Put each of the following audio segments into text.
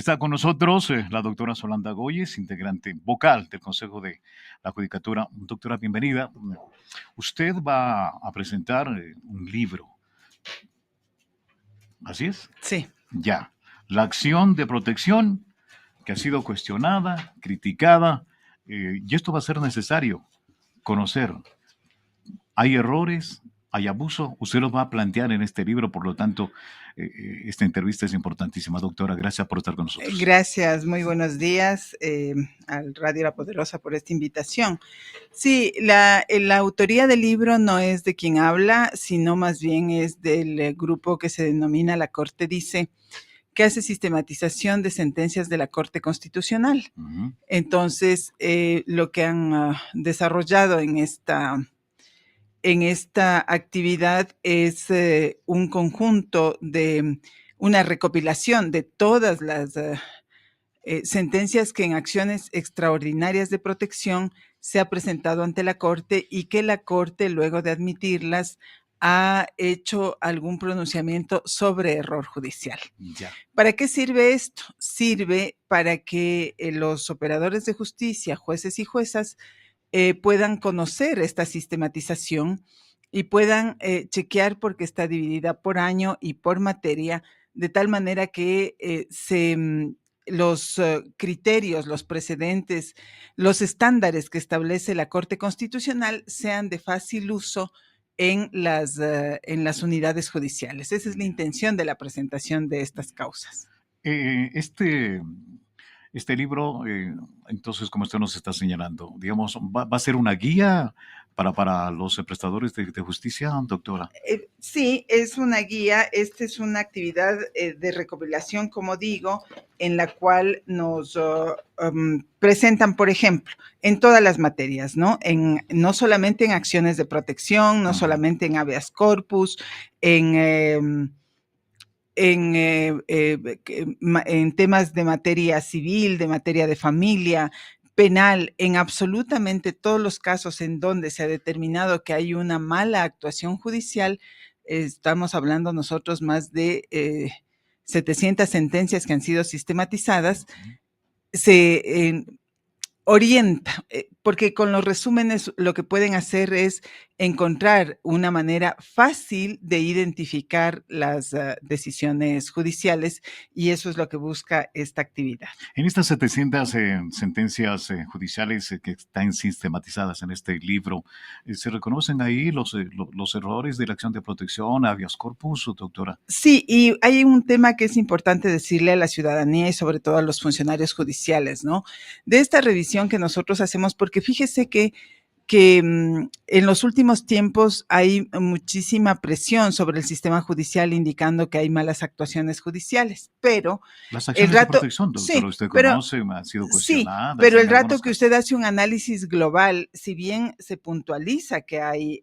Está con nosotros la doctora Solanda Goyes, integrante vocal del Consejo de la Judicatura. Doctora, bienvenida. Usted va a presentar un libro, ¿así es? Sí. Ya. La acción de protección que ha sido cuestionada, criticada, y esto va a ser necesario conocer. Hay errores, hay abuso, usted los va a plantear en este libro, por lo tanto, esta entrevista es importantísima. Doctora, gracias por estar con nosotros. Gracias, muy buenos días al Radio La Poderosa por esta invitación. Sí, la autoría del libro no es de quien habla, sino más bien es del grupo que se denomina La Corte Dice, que hace sistematización de sentencias de la Corte Constitucional. Uh-huh. Entonces, lo que han desarrollado en esta actividad es un conjunto de una recopilación de todas las sentencias que en acciones extraordinarias de protección se ha presentado ante la Corte y que la Corte, luego de admitirlas, ha hecho algún pronunciamiento sobre error judicial. Ya. ¿Para qué sirve esto? Sirve para que los operadores de justicia, jueces y juezas, puedan conocer esta sistematización y puedan chequear porque está dividida por año y por materia, de tal manera que los criterios, los precedentes, los estándares que establece la Corte Constitucional sean de fácil uso en las unidades judiciales. Esa es la intención de la presentación de estas causas. Este libro, entonces, como usted nos está señalando, digamos, va a ser una guía para los prestadores de justicia, doctora. Sí, es una guía. Esta es una actividad de recopilación, como digo, en la cual nos presentan, por ejemplo, en todas las materias, ¿no? No solamente en acciones de protección, no solamente en habeas corpus, en temas de materia civil, de materia de familia, penal, en absolutamente todos los casos en donde se ha determinado que hay una mala actuación judicial. Estamos hablando nosotros más de 700 sentencias que han sido sistematizadas. Se orienta, porque con los resúmenes lo que pueden hacer es encontrar una manera fácil de identificar las decisiones judiciales, y eso es lo que busca esta actividad. En estas 700 sentencias judiciales que están sistematizadas en este libro, ¿se reconocen ahí los errores de la acción de protección, habeas corpus, doctora? Sí, y hay un tema que es importante decirle a la ciudadanía y sobre todo a los funcionarios judiciales, ¿no? De esta revisión que nosotros hacemos, porque fíjese que en los últimos tiempos hay muchísima presión sobre el sistema judicial indicando que hay malas actuaciones judiciales, pero Las el acciones de rato, protección, doctora, sí, usted pero conoce, han sido sí, cuestionadas pero el en rato algunos que casos. usted hace un análisis global, si bien se puntualiza que hay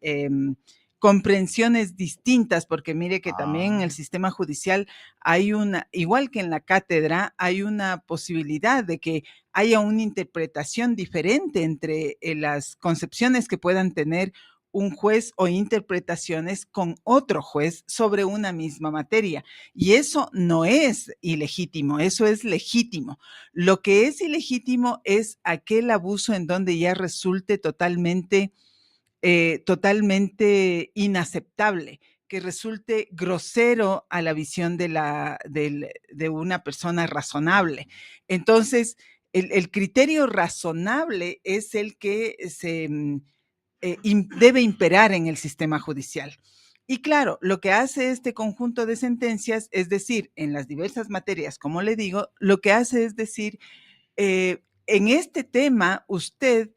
comprensiones distintas, porque mire que también en el sistema judicial hay igual que en la cátedra, hay una posibilidad de que haya una interpretación diferente entre las concepciones que puedan tener un juez o interpretaciones con otro juez sobre una misma materia. Y eso no es ilegítimo, eso es legítimo. Lo que es ilegítimo es aquel abuso en donde ya resulte totalmente inaceptable, que resulte grosero a la visión de una persona razonable. Entonces, el criterio razonable es el que debe imperar en el sistema judicial. Y claro, lo que hace este conjunto de sentencias, es decir, en las diversas materias, como le digo, lo que hace es decir, en este tema usted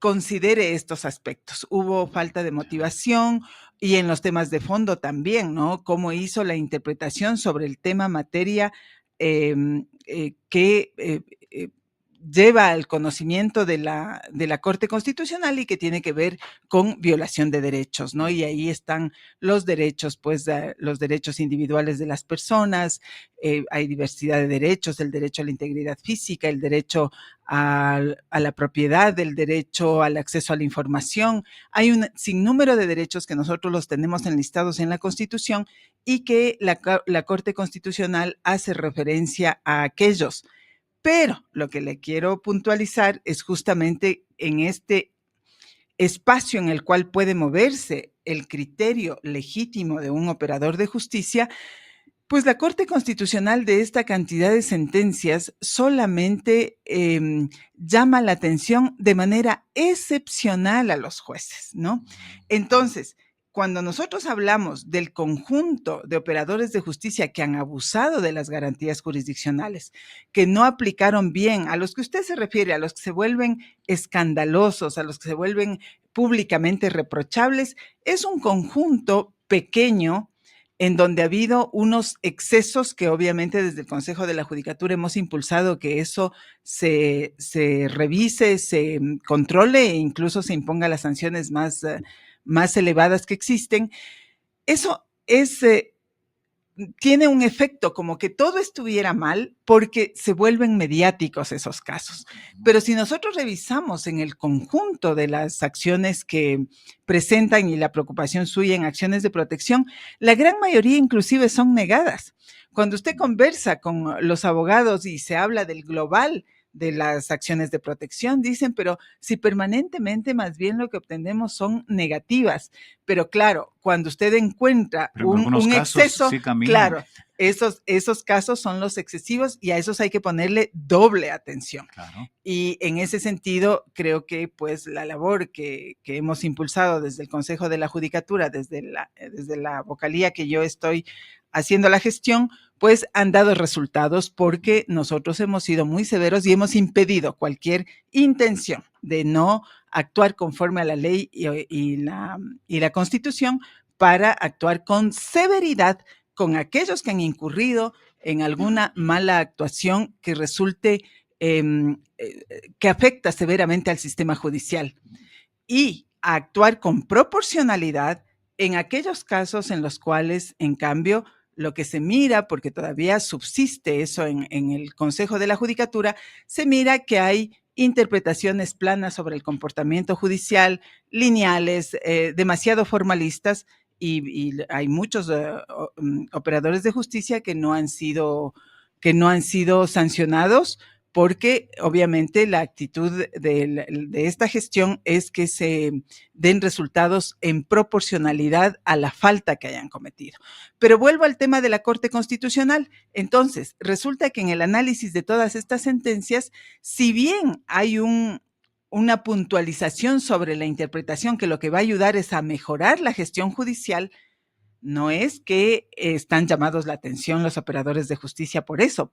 considere estos aspectos. Hubo falta de motivación y en los temas de fondo también, ¿no? Cómo hizo la interpretación sobre el tema materia que lleva al conocimiento de la Corte Constitucional y que tiene que ver con violación de derechos, ¿no? Y ahí están los derechos, pues los derechos individuales de las personas, hay diversidad de derechos, el derecho a la integridad física, el derecho a la propiedad, el derecho al acceso a la información. Hay un sinnúmero de derechos que nosotros los tenemos enlistados en la Constitución y que la Corte Constitucional hace referencia a aquellos. Pero lo que le quiero puntualizar es justamente en este espacio en el cual puede moverse el criterio legítimo de un operador de justicia, pues la Corte Constitucional de esta cantidad de sentencias solamente llama la atención de manera excepcional a los jueces, ¿no? Entonces, cuando nosotros hablamos del conjunto de operadores de justicia que han abusado de las garantías jurisdiccionales, que no aplicaron bien, a los que usted se refiere, a los que se vuelven escandalosos, a los que se vuelven públicamente reprochables, es un conjunto pequeño en donde ha habido unos excesos que obviamente desde el Consejo de la Judicatura hemos impulsado que eso se revise, se controle e incluso se imponga las sanciones más elevadas que existen. Eso es tiene un efecto como que todo estuviera mal porque se vuelven mediáticos esos casos. Pero si nosotros revisamos en el conjunto de las acciones que presentan y la preocupación suya en acciones de protección, la gran mayoría inclusive son negadas. Cuando usted conversa con los abogados y se habla del global de las acciones de protección, dicen, pero si permanentemente más bien lo que obtenemos son negativas. Pero claro, cuando usted encuentra un exceso, sí, claro, esos casos son los excesivos y a esos hay que ponerle doble atención. Claro. Y en ese sentido, creo que pues la labor que hemos impulsado desde el Consejo de la Judicatura, desde la vocalía que yo estoy haciendo la gestión, pues han dado resultados porque nosotros hemos sido muy severos y hemos impedido cualquier intención de no actuar conforme a la ley y la Constitución para actuar con severidad con aquellos que han incurrido en alguna mala actuación que resulte, que afecta severamente al sistema judicial y a actuar con proporcionalidad en aquellos casos en los cuales, en cambio, lo que se mira, porque todavía subsiste eso en el Consejo de la Judicatura, se mira que hay interpretaciones planas sobre el comportamiento judicial, lineales, demasiado formalistas, y hay muchos operadores de justicia que no han sido sancionados porque obviamente la actitud de esta gestión es que se den resultados en proporcionalidad a la falta que hayan cometido. Pero vuelvo al tema de la Corte Constitucional. Entonces, resulta que en el análisis de todas estas sentencias, si bien hay una puntualización sobre la interpretación que lo que va a ayudar es a mejorar la gestión judicial, no es que están llamados la atención los operadores de justicia por eso,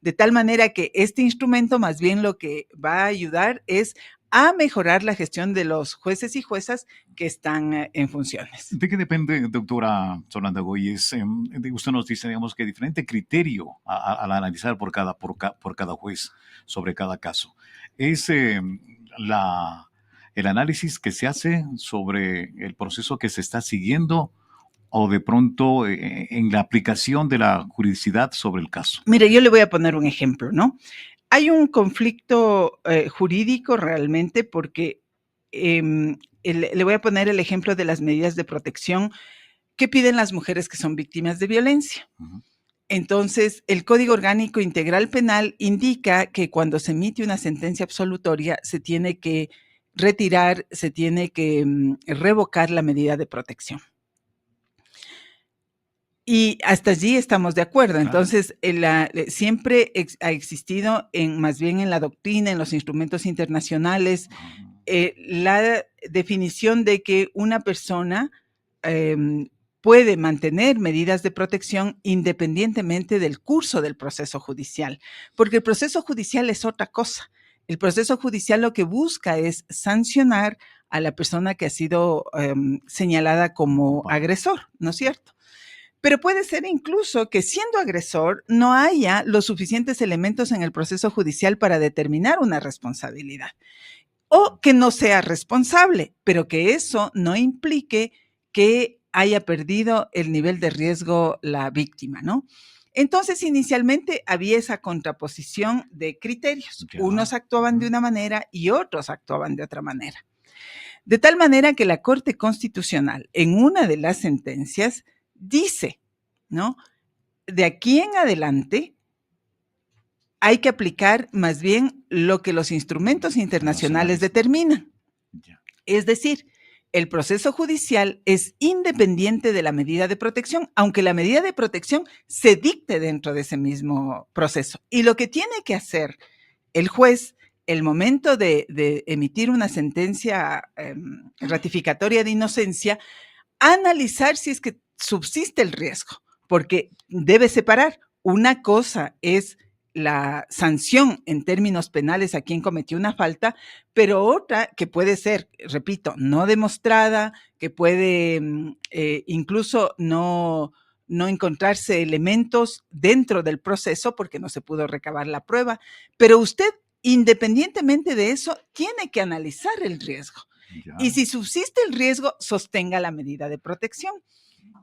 de tal manera que este instrumento más bien lo que va a ayudar es a mejorar la gestión de los jueces y juezas que están en funciones. ¿De qué depende, doctora Solanda Goyes? Usted nos dice, digamos, que diferente criterio al analizar por cada juez sobre cada caso. ¿Es el análisis que se hace sobre el proceso que se está siguiendo o de pronto en la aplicación de la juridicidad sobre el caso? Mire, yo le voy a poner un ejemplo, ¿no? Hay un conflicto jurídico realmente porque le voy a poner el ejemplo de las medidas de protección que piden las mujeres que son víctimas de violencia. Uh-huh. Entonces, el Código Orgánico Integral Penal indica que cuando se emite una sentencia absolutoria se tiene que retirar, se tiene que revocar la medida de protección. Y hasta allí estamos de acuerdo. Entonces, siempre ha existido, más bien en la doctrina, en los instrumentos internacionales, la definición de que una persona puede mantener medidas de protección independientemente del curso del proceso judicial, porque el proceso judicial es otra cosa. El proceso judicial lo que busca es sancionar a la persona que ha sido señalada como agresor, ¿no es cierto? Pero puede ser incluso que siendo agresor no haya los suficientes elementos en el proceso judicial para determinar una responsabilidad. O que no sea responsable, pero que eso no implique que haya perdido el nivel de riesgo la víctima, ¿no? Entonces, inicialmente había esa contraposición de criterios. Unos actuaban de una manera y otros actuaban de otra manera. De tal manera que la Corte Constitucional, en una de las sentencias, dice, ¿no? De aquí en adelante hay que aplicar más bien lo que los instrumentos internacionales determinan. Es decir, el proceso judicial es independiente de la medida de protección, aunque la medida de protección se dicte dentro de ese mismo proceso. Y lo que tiene que hacer el juez, el momento de emitir una sentencia ratificatoria de inocencia, analizar si es que subsiste el riesgo, porque debe separar. Una cosa es la sanción en términos penales a quien cometió una falta, pero otra que puede ser, repito, no demostrada, que puede incluso no encontrarse elementos dentro del proceso porque no se pudo recabar la prueba, pero usted, independientemente de eso, tiene que analizar el riesgo. Y si subsiste el riesgo, sostenga la medida de protección.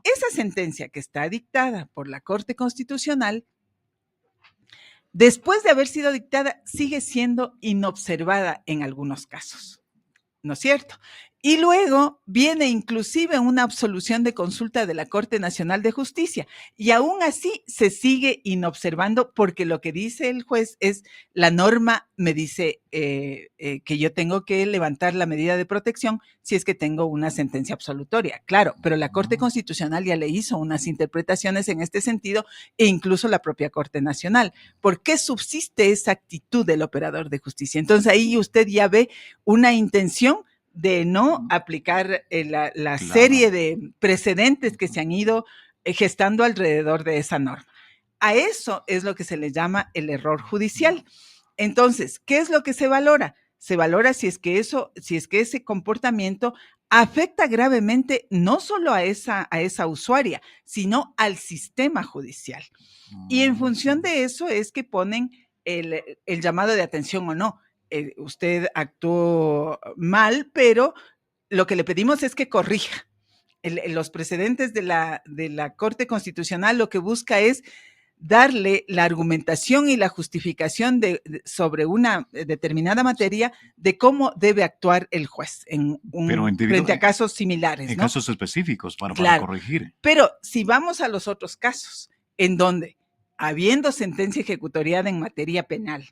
Esa sentencia que está dictada por la Corte Constitucional, después de haber sido dictada, sigue siendo inobservada en algunos casos, ¿no es cierto? Y luego viene inclusive una absolución de consulta de la Corte Nacional de Justicia y aún así se sigue inobservando porque lo que dice el juez es, la norma me dice que yo tengo que levantar la medida de protección si es que tengo una sentencia absolutoria. Claro, pero la Corte Constitucional ya le hizo unas interpretaciones en este sentido e incluso la propia Corte Nacional. ¿Por qué subsiste esa actitud del operador de justicia? Entonces ahí usted ya ve una intención de no aplicar la serie de precedentes que se han ido gestando alrededor de esa norma. A eso es lo que se le llama el error judicial. Entonces, ¿qué es lo que se valora? Se valora si es que ese comportamiento afecta gravemente no solo a esa usuaria, sino al sistema judicial. Y en función de eso es que ponen el llamado de atención o no. Usted actuó mal, pero lo que le pedimos es que corrija. Los precedentes de la Corte Constitucional lo que busca es darle la argumentación y la justificación sobre una determinada materia de cómo debe actuar el juez frente a casos similares. En casos específicos para corregir. Pero si vamos a los otros casos, en donde, habiendo sentencia ejecutoriada en materia penal,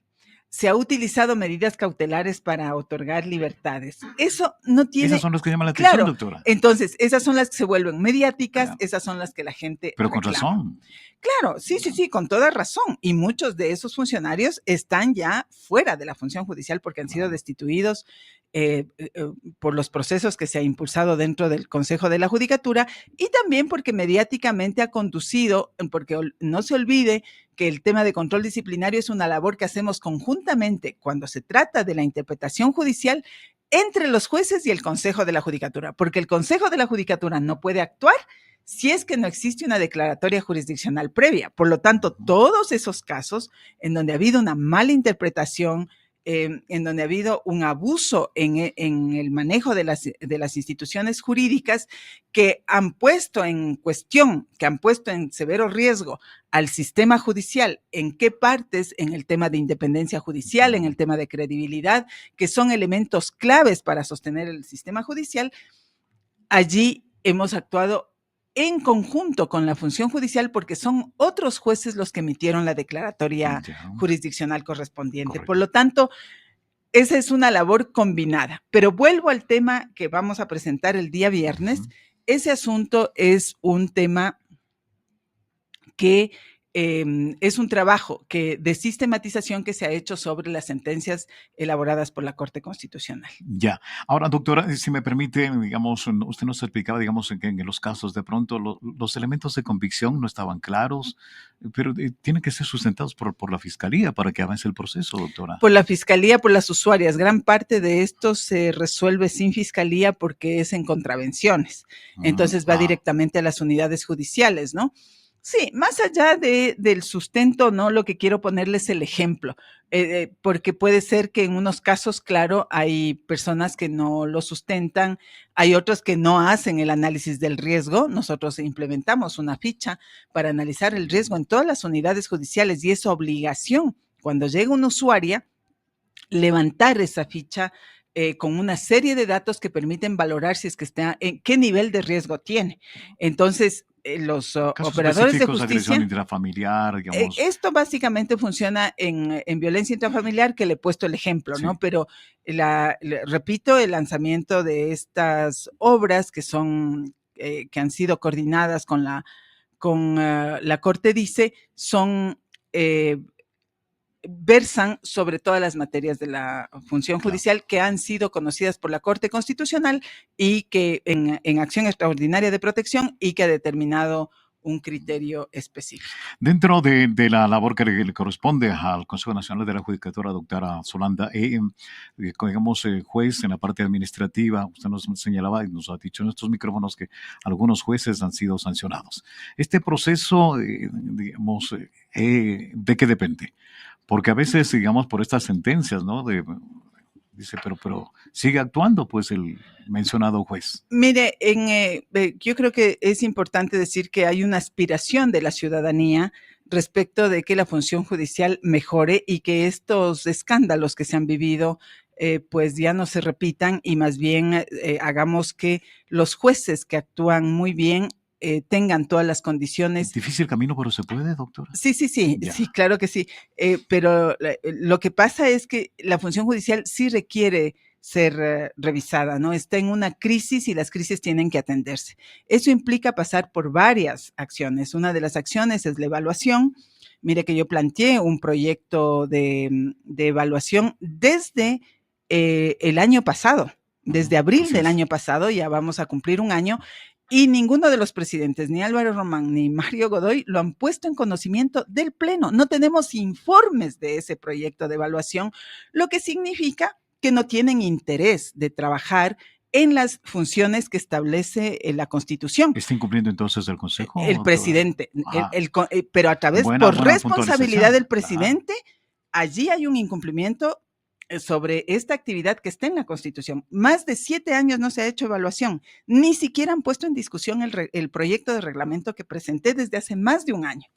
se ha utilizado medidas cautelares para otorgar libertades. Eso no tiene... Esas son las que llaman la atención, doctora. Entonces, esas son las que se vuelven mediáticas, esas son las que la gente Pero con razón. Claro, sí, con toda razón. Y muchos de esos funcionarios están ya fuera de la función judicial porque han sido destituidos por los procesos que se ha impulsado dentro del Consejo de la Judicatura y también porque mediáticamente ha conducido, porque no se olvide que el tema de control disciplinario es una labor que hacemos conjuntamente cuando se trata de la interpretación judicial entre los jueces y el Consejo de la Judicatura, porque el Consejo de la Judicatura no puede actuar si es que no existe una declaratoria jurisdiccional previa. Por lo tanto, todos esos casos en donde ha habido una mala interpretación, en donde ha habido un abuso en el manejo de las instituciones jurídicas que han puesto en cuestión, que han puesto en severo riesgo al sistema judicial, en qué partes, en el tema de independencia judicial, en el tema de credibilidad, que son elementos claves para sostener el sistema judicial, allí hemos actuado en conjunto con la función judicial porque son otros jueces los que emitieron la declaratoria jurisdiccional correspondiente. Correcto. Por lo tanto, esa es una labor combinada. Pero vuelvo al tema que vamos a presentar el día viernes. Ese asunto es un tema que es un trabajo de sistematización que se ha hecho sobre las sentencias elaboradas por la Corte Constitucional. Ya. Ahora, doctora, si me permite, digamos, usted nos explicaba, digamos, en los casos de pronto los elementos de convicción no estaban claros, pero tienen que ser sustentados por la Fiscalía para que avance el proceso, doctora. Por la Fiscalía, por las usuarias. Gran parte de esto se resuelve sin Fiscalía porque es en contravenciones. Entonces va directamente a las unidades judiciales, ¿no? Sí, más allá del sustento, ¿no? Lo que quiero ponerles el ejemplo, porque puede ser que en unos casos, claro, hay personas que no lo sustentan, hay otros que no hacen el análisis del riesgo. Nosotros implementamos una ficha para analizar el riesgo en todas las unidades judiciales y es obligación, cuando llega una usuaria, levantar esa ficha con una serie de datos que permiten valorar si es que está en qué nivel de riesgo tiene. Entonces, los operadores de justicia, agresión intrafamiliar, digamos. Esto básicamente funciona en violencia intrafamiliar, que le he puesto el ejemplo, sí, ¿no? Pero repito, el lanzamiento de estas obras que son que han sido coordinadas con la Corte dice, son versan sobre todas las materias de la función judicial que han sido conocidas por la Corte Constitucional y que en acción extraordinaria de protección y que ha determinado un criterio específico. Dentro de la labor que le corresponde al Consejo Nacional de la Judicatura, doctora Solanda, digamos, juez en la parte administrativa, usted nos señalaba y nos ha dicho en estos micrófonos que algunos jueces han sido sancionados. Este proceso, digamos, ¿de qué depende? Porque a veces, digamos, por estas sentencias, ¿no? Dice, pero sigue actuando, pues, el mencionado juez. Mire, yo creo que es importante decir que hay una aspiración de la ciudadanía respecto de que la función judicial mejore y que estos escándalos que se han vivido pues ya no se repitan y más bien hagamos que los jueces que actúan muy bien tengan todas las condiciones. Difícil camino, pero se puede, doctora. Sí, claro que sí. Pero lo que pasa es que la función judicial sí requiere ser revisada, ¿no? Está en una crisis y las crisis tienen que atenderse. Eso implica pasar por varias acciones. Una de las acciones es la evaluación. Mire que yo planteé un proyecto de evaluación desde el año pasado, desde abril del año pasado, ya vamos a cumplir un año, y ninguno de los presidentes, ni Álvaro Román ni Mario Godoy, lo han puesto en conocimiento del Pleno. No tenemos informes de ese proyecto de evaluación, lo que significa que no tienen interés de trabajar en las funciones que establece la Constitución. ¿Está incumpliendo entonces el Consejo? El presidente, pero a través, por responsabilidad del presidente, allí hay un incumplimiento sobre esta actividad que está en la Constitución. Más de 7 años no se ha hecho evaluación, ni siquiera han puesto en discusión el proyecto de reglamento que presenté desde hace más de un año.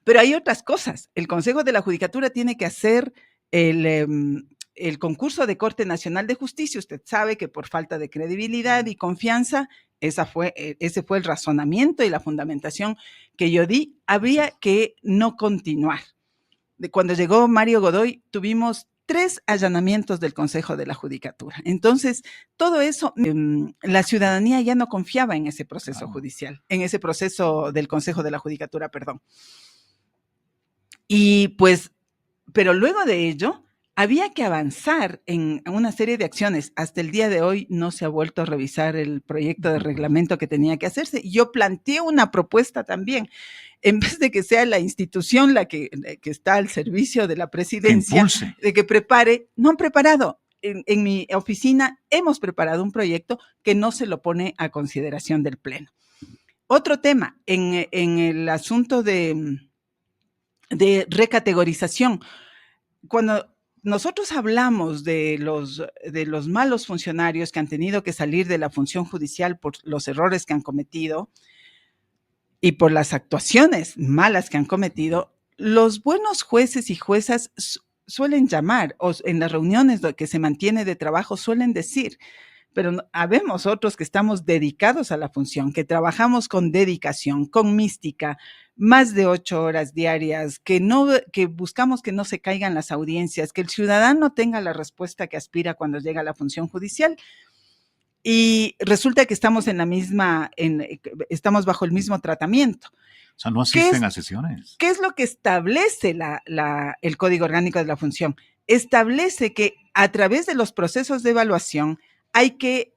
Pero hay otras cosas. El Consejo de la Judicatura tiene que hacer el concurso de Corte Nacional de Justicia. Usted sabe que por falta de credibilidad y confianza, ese fue el razonamiento y la fundamentación que yo di, habría que no continuar. Cuando llegó Mario Godoy, tuvimos 3 allanamientos del Consejo de la Judicatura. Entonces, todo eso, la ciudadanía ya no confiaba en ese proceso judicial, en ese proceso del Consejo de la Judicatura, perdón. Y pues, pero luego de ello, había que avanzar en una serie de acciones. Hasta el día de hoy no se ha vuelto a revisar el proyecto de reglamento que tenía que hacerse. Yo planteé una propuesta también. En vez de que sea la institución la que está al servicio de la presidencia, de que prepare, no han preparado. En mi oficina hemos preparado un proyecto que no se lo pone a consideración del Pleno. Otro tema, en el asunto de recategorización. Cuando nosotros hablamos de los malos funcionarios que han tenido que salir de la función judicial por los errores que han cometido y por las actuaciones malas que han cometido, los buenos jueces y juezas suelen llamar, o en las reuniones que se mantiene de trabajo suelen decir, pero habemos otros que estamos dedicados a la función, que trabajamos con dedicación, con mística, más de 8 horas diarias, que buscamos que no se caigan las audiencias, que el ciudadano tenga la respuesta que aspira cuando llega a la función judicial. y resulta que estamos estamos bajo el mismo tratamiento. O sea, no asisten a sesiones. ¿Qué es lo que establece el Código Orgánico de la Función? Establece que a través de los procesos de evaluación hay que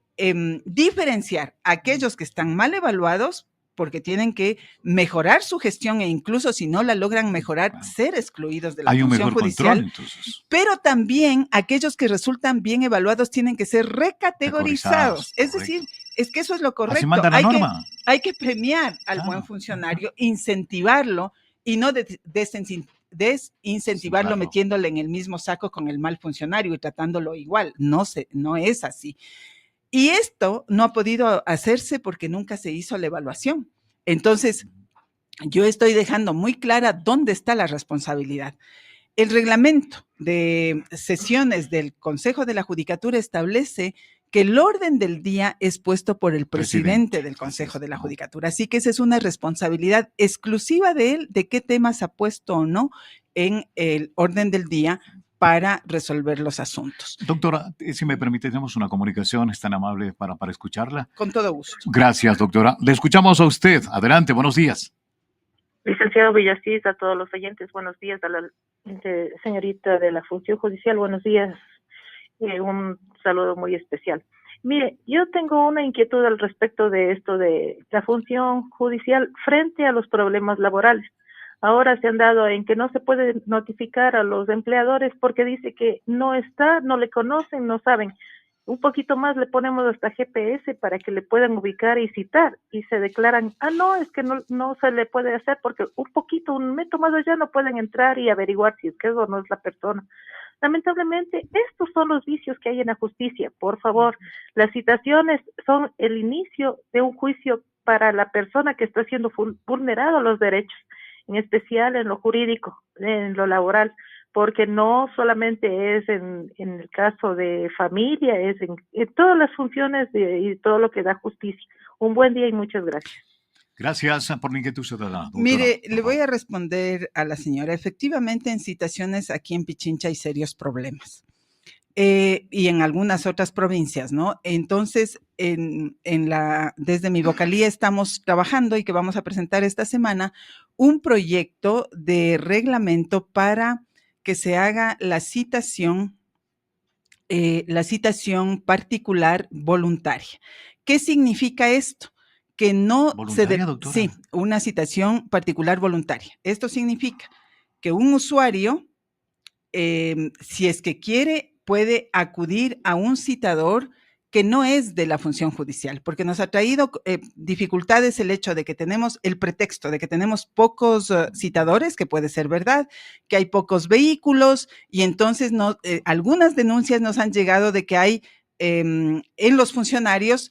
diferenciar a aquellos que están mal evaluados porque tienen que mejorar su gestión e incluso si no la logran mejorar, ser excluidos de la función judicial. Control, pero también aquellos que resultan bien evaluados tienen que ser recategorizados. Es decir, es que eso es lo correcto. Así manda la norma. Hay que premiar al buen funcionario, incentivarlo y no desincentivarlo metiéndole en el mismo saco con el mal funcionario y tratándolo igual. No es así. Y esto no ha podido hacerse porque nunca se hizo la evaluación. Entonces, yo estoy dejando muy clara dónde está la responsabilidad. El reglamento de sesiones del Consejo de la Judicatura establece que el orden del día es puesto por el presidente del Consejo de la Judicatura. Así que esa es una responsabilidad exclusiva de él, de qué temas ha puesto o no en el orden del día para resolver los asuntos. Doctora, si me permite, tenemos una comunicación, es tan amable para escucharla. Con todo gusto. Gracias, doctora. Le escuchamos a usted. Adelante, buenos días. Licenciado Villasís, a todos los oyentes, buenos días. A la señorita de la Función Judicial, buenos días. Un saludo muy especial. Mire, yo tengo una inquietud al respecto de esto de la función judicial frente a los problemas laborales. Ahora se han dado en que no se puede notificar a los empleadores porque dice que no está, no le conocen, no saben. Un poquito más le ponemos hasta GPS para que le puedan ubicar y citar y se declaran, no, es que no se le puede hacer porque un metro más allá no pueden entrar y averiguar si es que eso no es la persona. Lamentablemente, estos son los vicios que hay en la justicia. Por favor, las citaciones son el inicio de un juicio para la persona que está siendo vulnerado los derechos, en especial en lo jurídico, en lo laboral, porque no solamente es en el caso de familia, es en todas las funciones y todo lo que da justicia. Un buen día y muchas gracias. Gracias por la inquietud ciudadana. Mire, le voy a responder a la señora. Efectivamente, en citaciones aquí en Pichincha hay serios problemas. Y en algunas otras provincias, ¿no? Entonces, desde mi vocalía estamos trabajando y que vamos a presentar esta semana un proyecto de reglamento para que se haga la citación particular voluntaria. ¿Qué significa esto? Que no doctora. Sí, una citación particular voluntaria. Esto significa que un usuario, si es que quiere, puede acudir a un citador que no es de la función judicial, porque nos ha traído dificultades el hecho de que tenemos el pretexto de que tenemos pocos citadores, que puede ser verdad, que hay pocos vehículos, y entonces algunas denuncias nos han llegado de que hay en los funcionarios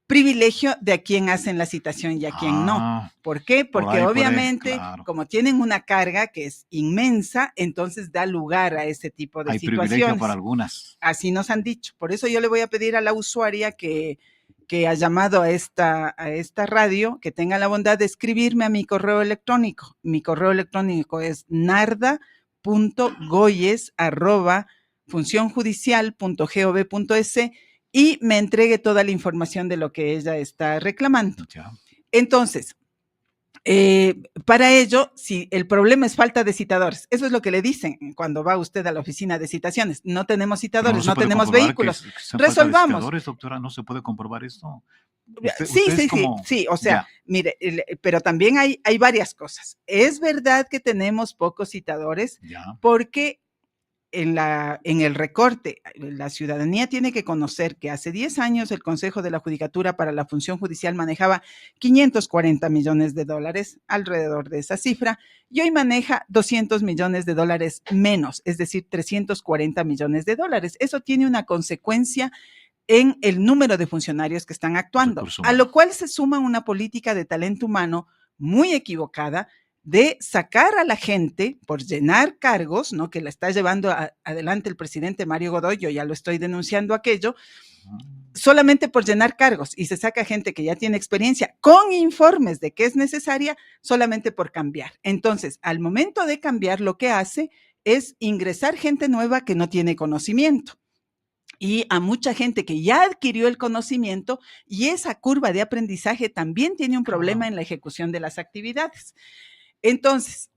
privilegio de a quién hacen la citación y a quién no. ¿Por qué? Porque obviamente, como tienen una carga que es inmensa, entonces da lugar a ese tipo de situaciones. Hay privilegio para algunas. Así nos han dicho. Por eso yo le voy a pedir a la usuaria que ha llamado a esta radio, que tenga la bondad de escribirme a mi correo electrónico. Mi correo electrónico es narda.goyes@funcionjudicial.gov.es y me entregue toda la información de lo que ella está reclamando. Ya. Entonces, para ello, si el problema es falta de citadores, eso es lo que le dicen cuando va usted a la oficina de citaciones. No tenemos citadores, no tenemos vehículos. Resolvamos. Citadores, doctora, ¿no se puede comprobar esto? Sí, o sea, mire, pero también hay varias cosas. Es verdad que tenemos pocos citadores porque en el recorte, la ciudadanía tiene que conocer que hace 10 años el Consejo de la Judicatura para la Función Judicial manejaba 540 millones de dólares, alrededor de esa cifra, y hoy maneja 200 millones de dólares menos, es decir, 340 millones de dólares. Eso tiene una consecuencia en el número de funcionarios que están actuando, a lo cual se suma una política de talento humano muy equivocada, de sacar a la gente por llenar cargos, ¿no? Que la está llevando adelante el presidente Mario Godoy, yo ya lo estoy denunciando aquello, solamente por llenar cargos, y se saca gente que ya tiene experiencia con informes de que es necesaria solamente por cambiar. Entonces, al momento de cambiar, lo que hace es ingresar gente nueva que no tiene conocimiento. y a mucha gente que ya adquirió el conocimiento, y esa curva de aprendizaje también tiene un problema en la ejecución de las actividades. Entonces,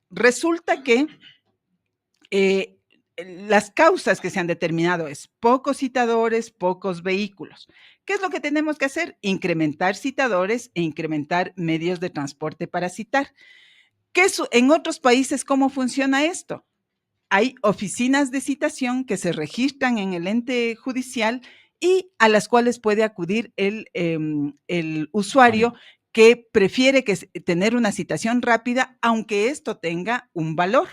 resulta que las causas que se han determinado es pocos citadores, pocos vehículos. ¿Qué es lo que tenemos que hacer? Incrementar citadores e incrementar medios de transporte para citar. En otros países, ¿cómo funciona esto? Hay oficinas de citación que se registran en el ente judicial y a las cuales puede acudir el usuario que prefiere tener una citación rápida, aunque esto tenga un valor.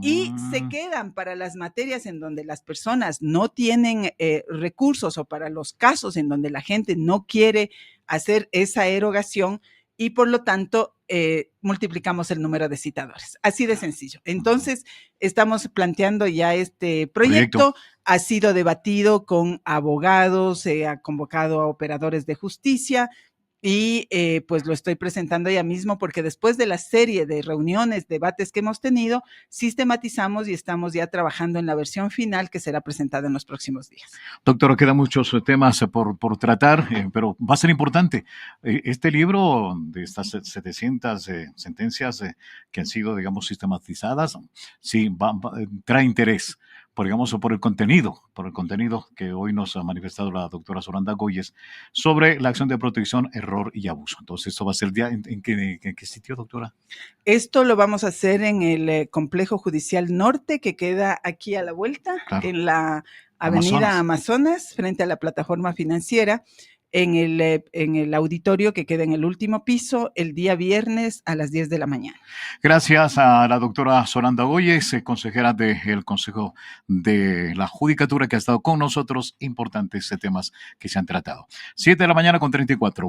Y se quedan para las materias en donde las personas no tienen recursos, o para los casos en donde la gente no quiere hacer esa erogación, y por lo tanto multiplicamos el número de citadores. Así de sencillo. Entonces, estamos planteando ya este proyecto. Ha sido debatido con abogados, se ha convocado a operadores de justicia, y pues lo estoy presentando ya mismo, porque después de la serie de reuniones, debates que hemos tenido, sistematizamos y estamos ya trabajando en la versión final que será presentada en los próximos días. Doctora, quedan muchos temas por tratar, pero va a ser importante. Este libro de estas 700 sentencias que han sido, digamos, sistematizadas, sí, trae interés. Por el contenido que hoy nos ha manifestado la doctora Soranda Goyes sobre la acción de protección, error y abuso. Entonces, ¿esto va a ser en qué sitio, doctora? Esto lo vamos a hacer en el Complejo Judicial Norte, que queda aquí a la vuelta, en la Avenida Amazonas, frente a la plataforma financiera, en el auditorio que queda en el último piso, el día viernes a las 10 de la mañana. Gracias a la doctora Soranda Goyes, consejera del Consejo de la Judicatura, que ha estado con nosotros. Importantes temas que se han tratado. 7 de la mañana con 34.